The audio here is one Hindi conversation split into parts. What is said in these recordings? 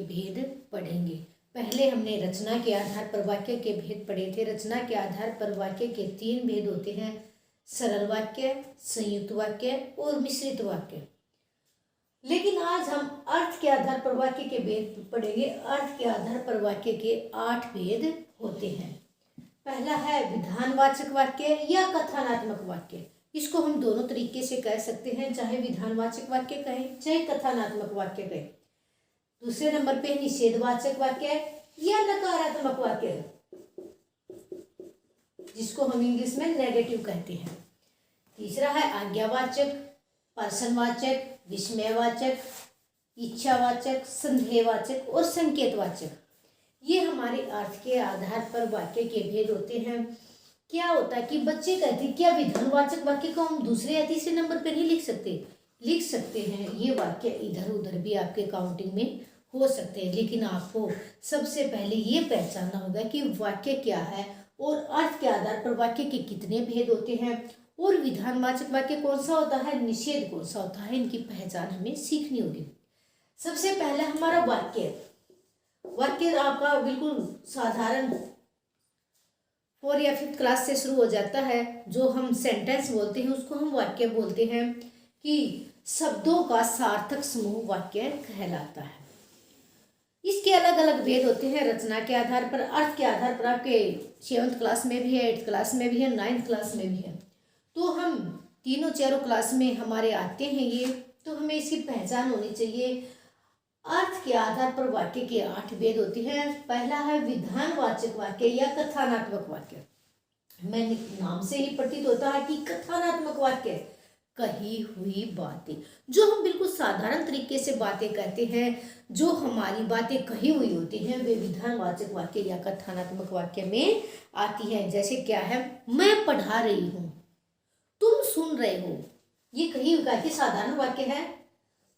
भेद पढ़ेंगे। पहले हमने रचना के आधार पर वाक्य के भेद पढ़े थे। रचना के आधार पर वाक्य के 3 भेद होते हैं, सरल वाक्य, संयुक्त वाक्य और मिश्रित वाक्य। लेकिन आज हम अर्थ के आधार पर वाक्य के भेद पढ़ेंगे। अर्थ के आधार पर वाक्य के 8 भेद होते हैं। पहला है विधानवाचक वाक्य या कथनात्मक वाक्य। इसको हम दोनों तरीके से कह सकते हैं, चाहे विधानवाचक वाक्य कहें चाहे कथनात्मक वाक्य कहें। दूसरे नंबर पे निषेधवाचक वाक्य या नकारात्मक वाक्य, जिसको हम इंग्लिश में नेगेटिव कहते हैं। तीसरा है आज्ञावाचक, प्रश्नवाचक, विस्मयवाचक, इच्छावाचक, संदेहवाचक और संकेतवाचक। ये हमारे अर्थ के आधार पर वाक्य के भेद होते हैं। क्या होता है कि बच्चे कहते हैं क्या विधानवाचक वाक्य को हम दूसरे या तीसरे नंबर पर नहीं लिख सकते? लिख सकते हैं। ये वाक्य इधर उधर भी आपके काउंटिंग में हो सकते हैं, लेकिन आपको सबसे पहले ये पहचानना होगा कि वाक्य क्या है और अर्थ के आधार पर वाक्य के कितने भेद होते हैं और विधानवाचक वाक्य कौन सा होता है, निषेध कौन सा होता है। इनकी पहचान हमें सीखनी होगी। सबसे पहले हमारा वाक्य आपका बिल्कुल साधारण 4 या 5th क्लास से शुरू हो जाता है। जो हम सेंटेंस बोलते हैं उसको हम वाक्य बोलते हैं, कि शब्दों का सार्थक समूह वाक्य कहलाता है। इसके अलग अलग भेद होते हैं रचना के आधार पर, अर्थ के आधार पर। आपके 7th क्लास में भी है, 8th क्लास में भी है, 9th क्लास में भी है। तो हम तीनों चारों क्लास में हमारे आते हैं ये, तो हमें इसकी पहचान होनी चाहिए। अर्थ के आधार पर वाक्य के 8 भेद होते हैं। पहला है विधानवाचक वाक्य या कथनात्मक वाक्य। मैं नाम से ही प्रतीत होता है कि कथनात्मक वाक्य कही हुई बातें, जो हम बिल्कुल साधारण तरीके से बातें कहते हैं, जो हमारी बातें कही हुई होती हैं, वे विधानवाचक वाक्य या कथनात्मक वाक्य में आती है। जैसे क्या है, मैं पढ़ा रही हूँ, तुम सुन रहे हो। ये कही हुई बातें साधारण वाक्य है।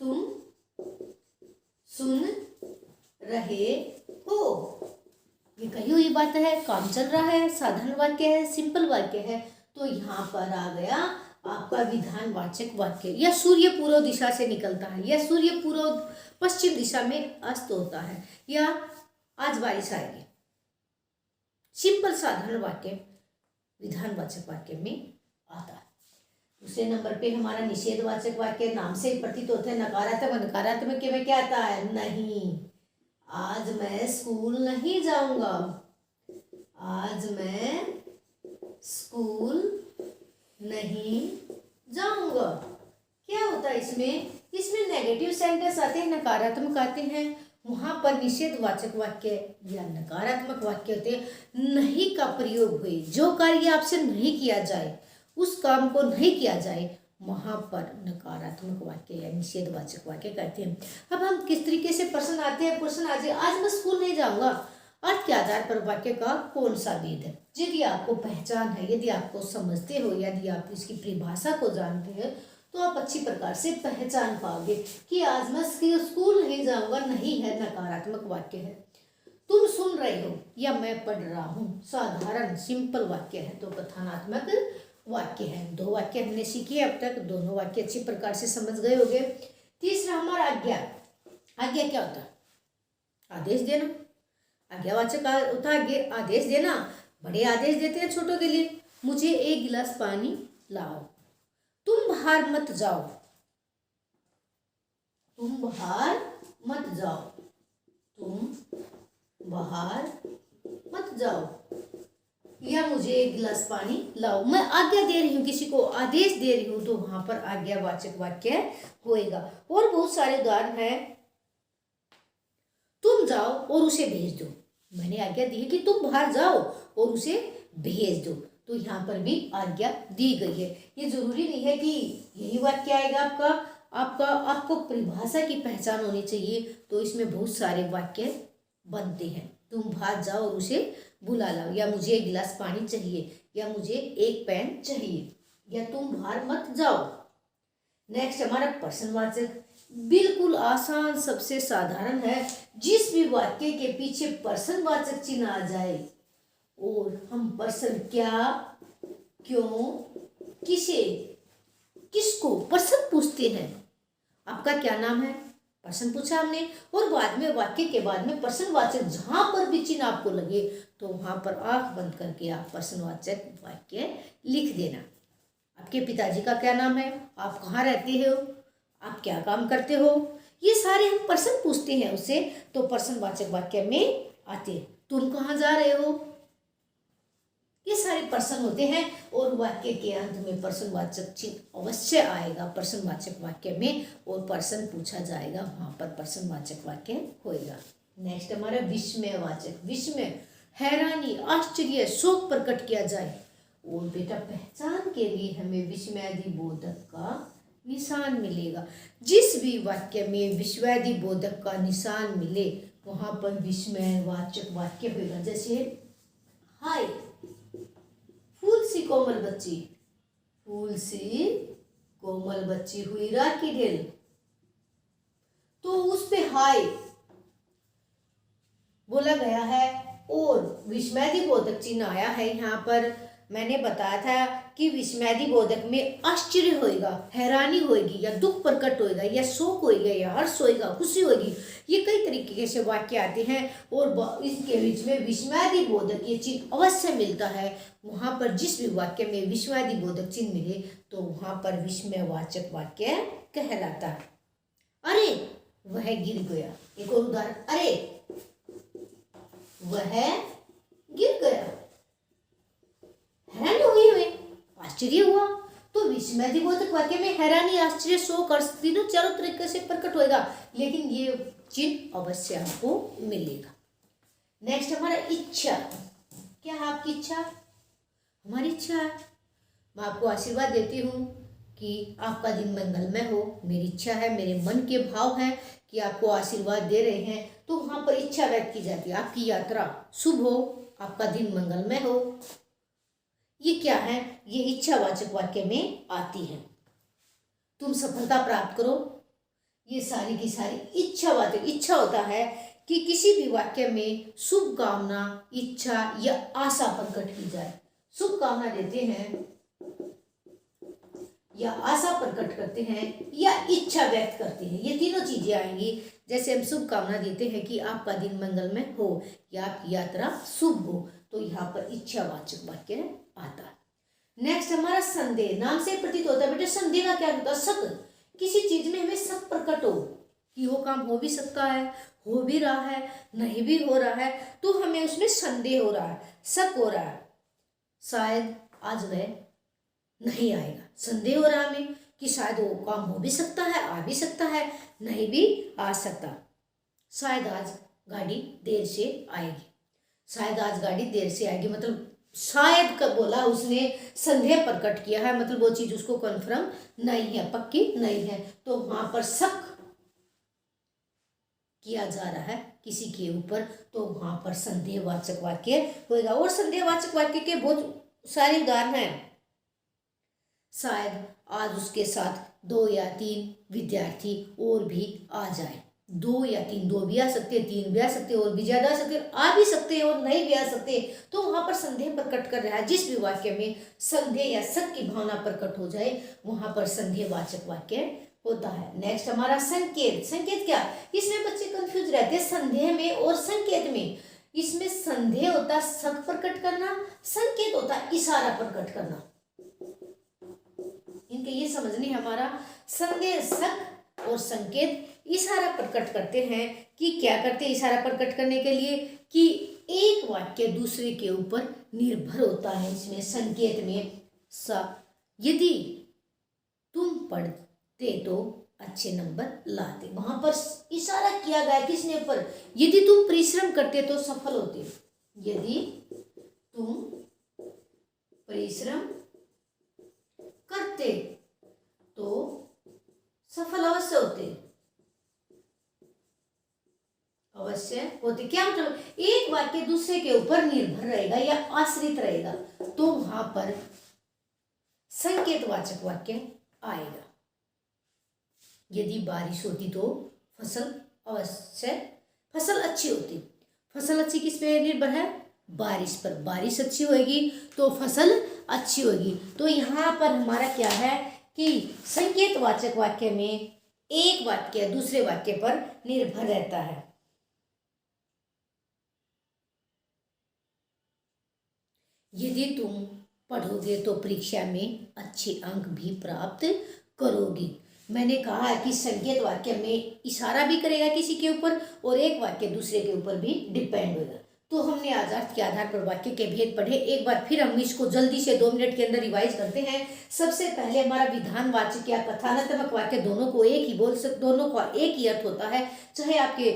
तुम सुन रहे हो, ये कही हुई बात है। काम चल रहा है, साधारण वाक्य है, सिंपल वाक्य है। तो यहाँ पर आ गया आपका विधानवाचक वाक्य। या सूर्य पूर्व दिशा से निकलता है, या सूर्य पूर्व पश्चिम दिशा में अस्त होता है, या आज बारिश आएगी। सिंपल साधारण वाक्य विधानवाचक वाक्य में आता है। दूसरे नंबर पे हमारा निषेधवाचक वाक्य, नाम से प्रतीत होते हैं नकारात्मक। नकारात्मक में क्या आता है, नहीं, आज मैं स्कूल नहीं जाऊंगा, आज मैं स्कूल नहीं जाऊंगा। क्या होता है इसमें नेगेटिव सेंटेंस आते हैं, नकारात्मक आते हैं। वहां पर निषेधवाचक वाक्य या नकारात्मक वाक्य होते हैं। नहीं का प्रयोग हुए, जो कार्य आपसे नहीं किया जाए, उस काम को नहीं किया जाए, वहां पर नकारात्मक वाक्य या निषेधवाचक वाक्य कहते हैं। अब हम किस तरीके से प्रश्न आते हैं, प्रश्न आ जाए आज मैं स्कूल नहीं जाऊंगा। अर्थ के आधार पर वाक्य का कौन सा भेद है, यदि आपको पहचान है, यदि आपको समझते हो, यदि आप इसकी परिभाषा को जानते हैं, तो आप अच्छी प्रकार से पहचान पाओगे कि आज मैं स्कूल नहीं जाऊंगा नहीं है, नकारात्मक वाक्य है। तुम सुन रहे हो या मैं पढ़ रहा हूँ, साधारण सिंपल वाक्य है, तो कथनात्मक वाक्य है। 2 वाक्य हमने सीखे अब तक, दोनों वाक्य अच्छी प्रकार से समझ गए होंगे। तीसरा हमारा आज्ञा। आज्ञा क्या होता है, आदेश देना। आज्ञावाचक होता है आदेश देना। बड़े आदेश देते हैं छोटों के लिए, मुझे 1 गिलास पानी लाओ, तुम बाहर मत जाओ, तुम बाहर मत जाओ, तुम बाहर मत जाओ, या मुझे 1 गिलास पानी लाओ। मैं आज्ञा दे रही हूँ, किसी को आदेश दे रही हूँ, तो वहां पर आज्ञावाचक वाक्य होएगा। और बहुत सारे उदाहरण है, तुम जाओ और उसे भेज दो। मैंने आज्ञा दी है कि तुम बाहर जाओ और उसे भेज दो, तो यहाँ पर भी आज्ञा दी गई है। ये जरूरी नहीं है कि यही वाक्य आएगा आपको परिभाषा की पहचान होनी चाहिए। तो इसमें बहुत सारे वाक्य बनते हैं। तुम बाहर जाओ और उसे बुला लाओ, या मुझे 1 गिलास पानी चाहिए, या मुझे 1 पेन चाहिए, या तुम बाहर मत जाओ। नेक्स्ट हमारा प्रश्नवाचक, बिल्कुल आसान, सबसे साधारण है। जिस भी वाक्य के पीछे प्रश्नवाचक चिन्ह आ जाए और हम प्रश्न क्या, क्यों, किसे, किसको प्रश्न पूछते हैं। आपका क्या नाम है, प्रश्न पूछा हमने, और बाद में वाक्य के बाद में प्रश्नवाचक जहां पर भी चिन्ह आपको लगे तो वहां पर आंख बंद करके आप प्रश्नवाचक वाक्य लिख देना। आपके पिताजी का क्या नाम है, आप कहाँ रहते हो, आप क्या काम करते हो, ये सारे हम प्रश्न पूछते हैं उससे, तो प्रश्नवाचक वाक्य में आते हैं। तुम कहाँ जा रहे हो, ये सारे प्रश्न होते हैं, और वाक्य के अंत में प्रश्नवाचक चिन्ह अवश्य आएगा प्रश्नवाचक वाक्य में, और प्रश्न पूछा जाएगा, वहां पर प्रश्नवाचक वाक्य होएगा। नेक्स्ट हमारा विस्मयवाचक। विस्मय, हैरानी, आश्चर्य, शोक प्रकट किया जाए, और बेटा पहचान के लिए हमें विस्मयादि बोधक का निशान मिलेगा। जिस भी वाक्य में विस्मयादि बोधक का निशान मिले वहां पर विस्मयवाचक वाक्य होगा। जैसे हाय, फूल सी कोमल बच्ची, फूल सी कोमल बच्ची हुई राखी ढेल, तो उस पे हाय बोला गया है, और विस्मयादि बोधक चिन्ह आया है। यहाँ पर मैंने बताया था कि विस्मयादि बोधक में आश्चर्य होएगा, हैरानी होएगी, या दुख प्रकट होएगा, या शोक होएगा, या हर्ष होएगा, खुशी होएगी, ये कई तरीके से वाक्य आते हैं, और इसके बीच में विस्मयादि बोधक ये चिन्ह अवश्य मिलता है। वहां पर जिस भी वाक्य में विस्मयादि बोधक चिन्ह मिले तो वहां पर विस्मयवाचक वाक्य कहलाता है। अरे वह गिर गया, एक और उदाहरण, अरे वह गिर गया, हैरानी हुई, हमें आश्चर्य हुआ, तो विस्मयादि बोधक वाक्य में हैरानी, आश्चर्य, शोक, हर्ष तीनों चारों तरीके से प्रकट होएगा, लेकिन ये चिन्ह अवश्य आपको मिलेगा। नेक्स्ट हमारा इच्छा। क्या है आपकी इच्छा, हमारी इच्छा है, मैं आपको आशीर्वाद देती हूँ कि आपका दिन मंगलमय हो, मेरी इच्छा है, मेरे मन के भाव है कि आपको आशीर्वाद दे रहे हैं, तो वहां पर इच्छा व्यक्त की जाती है, आपकी यात्रा शुभ हो, आपका दिन मंगलमय हो। ये क्या है, ये इच्छावाचक वाक्य में आती है। तुम सफलता प्राप्त करो, ये सारी की सारी इच्छावाचक। इच्छा होता है कि किसी भी वाक्य में शुभ कामना, इच्छा या आशा प्रकट की जाए। शुभ कामना देते हैं या आशा प्रकट करते हैं या इच्छा व्यक्त करते हैं, ये तीनों चीजें आएंगी। जैसे हम शुभ कामना देते हैं कि आपका दिन मंगलमय हो या आपकी यात्रा शुभ हो, तो यहाँ पर इच्छावाचक वाक्य आता है। नेक्स्ट हमारा संदेह। नाम से प्रतीत होता है बेटा, संदेह का क्या होता है, शक। किसी चीज में हमें शक प्रकट हो कि वो काम हो भी सकता है, हो भी रहा है, नहीं भी हो रहा है, तो हमें उसमें संदेह हो रहा है, शक हो रहा है, शायद आज वह नहीं आएगा। संदेह हो रहा है हमें कि शायद वो काम हो भी सकता है, आ भी सकता है, नहीं भी आ सकता। शायद आज गाड़ी देर से आएगी, शायद आज गाड़ी देर से आएगी, मतलब शायद कब बोला उसने, संदेह प्रकट किया है, मतलब वो चीज उसको कन्फर्म नहीं है, पक्की नहीं है, तो वहां पर शक किया जा रहा है किसी के ऊपर, तो वहां पर संदेहवाचक वाक्य होगा। और संदेहवाचक वाक्य के बहुत सारे उदाहरण हैं। शायद आज उसके साथ 2 या 3 विद्यार्थी और भी आ जाए। 2 या 3, 2 भी आ सकते हैं, 3 भी आ सकते हैं, और भी ज्यादा आ सकते हैं, आ भी सकते हैं और नहीं भी आ सकते, तो वहां पर संदेह प्रकट कर रहा है। जिस भी वाक्य में संदेह या शक की भावना प्रकट हो जाए वहां पर संदेहवाचक वाक्य होता है। नेक्स्ट हमारा संकेत। संकेत क्या, इसमें बच्चे कंफ्यूज रहते हैं संदेह में और संकेत में। इसमें संदेह होता है शक प्रकट करना, संकेत होता है इशारा प्रकट करना। इनके ये समझने हमारा संदेह, शक और संकेत इशारा प्रकट करते हैं कि क्या करते हैं इशारा प्रकट करने के लिए, कि एक वाक्य दूसरे के ऊपर निर्भर होता है। इसमें संकेत में यदि तुम पढ़ते तो अच्छे नंबर लाते, वहां पर इशारा किया गया किसने ऊपर, यदि तुम परिश्रम करते तो सफल होते, यदि तुम परिश्रम करते तो सफल अवश्य होते, अवश्य होते। क्या मतलब, एक वाक्य दूसरे के ऊपर निर्भर रहेगा या आश्रित रहेगा, तो वहां पर संकेतवाचक वाक्य आएगा। यदि बारिश होती तो फसल अवश्य, फसल अच्छी होती। फसल अच्छी किस पे निर्भर है, बारिश पर। बारिश अच्छी होगी तो फसल अच्छी होगी। तो यहाँ पर हमारा क्या है कि संकेतवाचक वाक्य में एक वाक्य दूसरे वाक्य पर निर्भर रहता है। यदि तुम पढ़ोगे तो परीक्षा में अच्छे अंक भी प्राप्त करोगी। मैंने कहा कि संकेत वाक्य में इशारा भी करेगा किसी के ऊपर और एक वाक्य दूसरे के ऊपर भी डिपेंड होगा। तो हमने आज अर्थ के आधार पर वाक्य के भेद पढ़े। एक बार फिर हम इसको जल्दी से 2 मिनट के अंदर रिवाइज करते हैं। सबसे पहले हमारा विधानवाचक या कथनात्मक वाक्य दोनों को एक ही दोनों का एक ही अर्थ होता है। चाहे आपके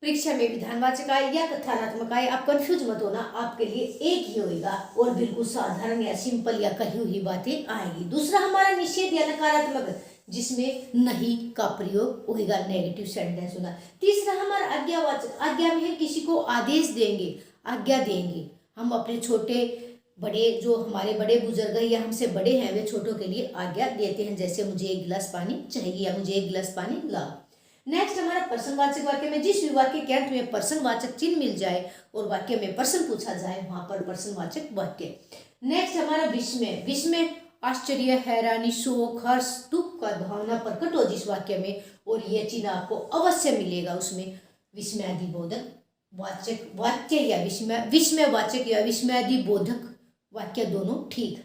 परीक्षा में विधानवाचक आए या कथनात्मक आए, आप कंफ्यूज मत होना, आपके लिए एक ही होएगा और बिल्कुल साधारण या सिंपल या कही हुई बातें आएगी। दूसरा हमारा निषेध या नकारात्मक, जिसमें नहीं का प्रयोग होगा, नेगेटिव सेंटेंस होगा। तीसरा हमारा आज्ञावाचक, आज्ञा में हम किसी को आदेश देंगे, आज्ञा देंगे। हम अपने छोटे बड़े जो हमारे बड़े बुजुर्ग हैं या हमसे बड़े हैं वे छोटों के लिए आज्ञा देते हैं, जैसे मुझे 1 गिलास पानी चाहिए या मुझे 1 गिलास पानी लाओ। नेक्स्ट हमारा प्रश्नवाचक वाक्य में जिस भी वाक्य के अंत में प्रश्नवाचक चिन्ह मिल जाए और वाक्य में प्रश्न पूछा जाए वहां पर प्रश्नवाचक वाक्य। नेक्स्ट हमारा विस्मय, विस्मय आश्चर्य, हैरानी, शोक, हर्ष, दुख का भावना प्रकट हो जिस वाक्य में, और यह चिन्ह आपको अवश्य मिलेगा उसमें। विस्मयादिबोधक वाचक वाक्य या विस्मयवाचक या विस्मयादिबोधक वाक्य दोनों ठीक।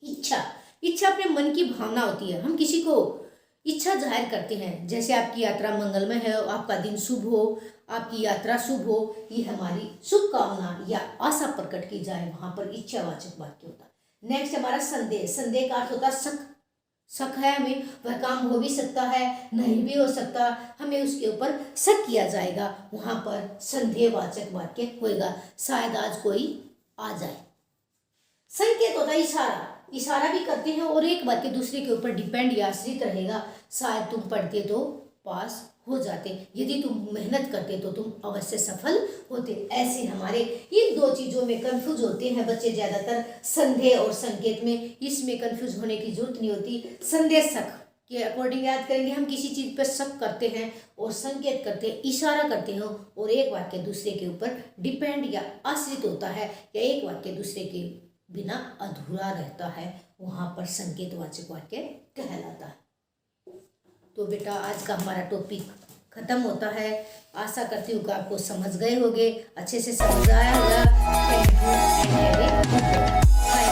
इच्छा, इच्छा अपने मन की भावना होती है। हम किसी को इच्छा जाहिर करते हैं, जैसे आपकी यात्रा मंगलमय है, आपका दिन शुभ हो, आपकी यात्रा शुभ हो, ये हमारी शुभकामना या आशा प्रकट की जाए, वहां पर इच्छावाचक वाक्य होता है। नेक्स्ट हमारा संदेह, संदेह का अर्थ होता है शक, शक है हमें, वह काम हो भी सकता है नहीं भी हो सकता, हमें उसके ऊपर शक किया जाएगा, वहां पर संदेहवाचक वाक्य होएगा, शायद आज कोई आ जाए। संकेत होता है इशारा, इशारा भी करते हैं और एक वाक्य दूसरे के ऊपर डिपेंड या आश्रित रहेगा। शायद तुम पढ़ते तो पास हो जाते, यदि तुम मेहनत करते तो तुम अवश्य सफल होते। ऐसे हमारे इन 2 चीजों में कंफ्यूज होते हैं बच्चे ज्यादातर, संदेह और संकेत में। इसमें कंफ्यूज होने की जरूरत नहीं होती। संदेह शक के अकॉर्डिंग याद करेंगे, हम किसी चीज पर शक करते हैं, और संकेत करते हैं, इशारा करते हैं, और एक वाक्य दूसरे के ऊपर डिपेंड या आश्रित होता है, या एक वाक्य दूसरे के बिना अधूरा रहता है, वहां पर संकेतवाचक वाक्य कहलाता है। तो बेटा आज का हमारा टॉपिक खत्म होता है। आशा करती हूँ कि आपको समझ गए होंगे, अच्छे से समझ आया होगा। Thank you.